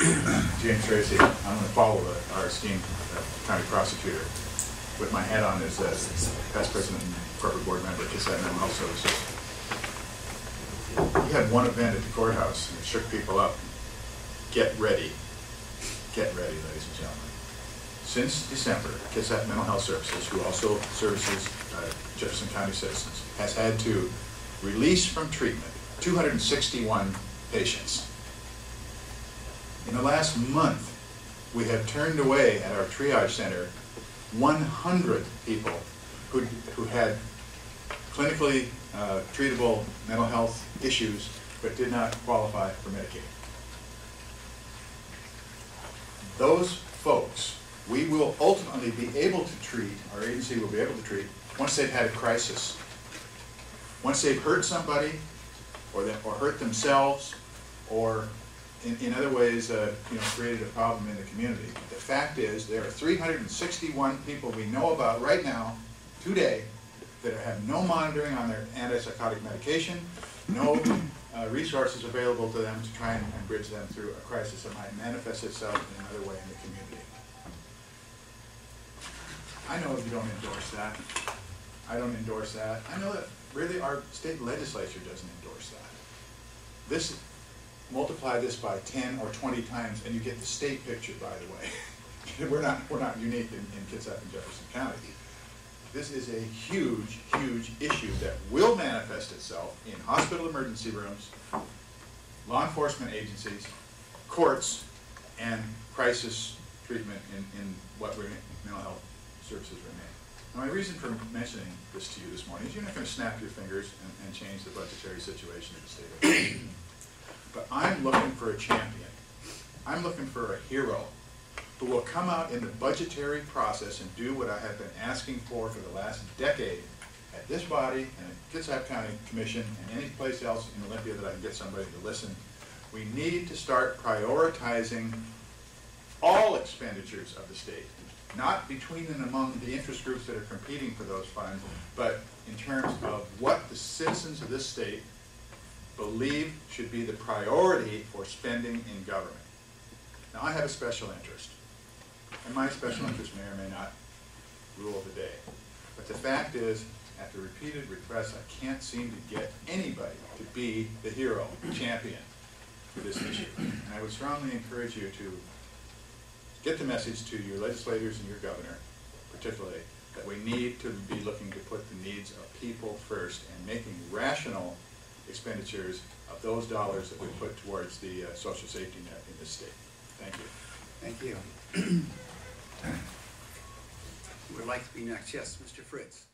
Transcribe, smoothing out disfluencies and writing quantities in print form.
James Tracy. I'm going to follow our esteemed county prosecutor with my hat on as past president and corporate board member at Kitsap Mental Health Services. We had one event at the courthouse and it shook people up. Get ready. Get ready, ladies and gentlemen. Since December, Kitsap Mental Health Services, who also services Jefferson County citizens, has had to release from treatment 261 patients. In the last month, we have turned away at our triage center 100 people who had clinically treatable mental health issues but did not qualify for Medicaid. Those folks, we will ultimately be able to treat, our agency will be able to treat, once they've had a crisis. Once they've hurt somebody, or hurt themselves, or in other ways created a problem in the community. The fact is there are 361 people we know about right now, today, that have no monitoring on their antipsychotic medication, no resources available to them to try and bridge them through a crisis that might manifest itself in another way in the community. I know you don't endorse that. I don't endorse that. I know that really our state legislature doesn't endorse that. Multiply this by 10 or 20 times and you get the state picture, by the way. we're not unique in Kitsap and Jefferson County. This is a huge, huge issue that will manifest itself in hospital emergency rooms, law enforcement agencies, courts, and crisis treatment in what mental health services remain. Now, my reason for mentioning this to you this morning is you're not going to snap your fingers and change the budgetary situation in the state of Michigan. But I'm looking for a champion. I'm looking for a hero who will come out in the budgetary process and do what I have been asking for the last decade at this body and at Kitsap County Commission and any place else in Olympia that I can get somebody to listen. We need to start prioritizing all expenditures of the state, not between and among the interest groups that are competing for those funds, but in terms of what the citizens of this state believe should be the priority for spending in government. Now, I have a special interest, and my special interest may or may not rule the day. But the fact is, after repeated requests, I can't seem to get anybody to be the hero, the champion for this issue. And I would strongly encourage you to get the message to your legislators and your governor, particularly, that we need to be looking to put the needs of people first and making rational expenditures of those dollars that we put towards the social safety net in this state. Thank you. Thank you. Who would like to be next? Yes, Mr. Fritz.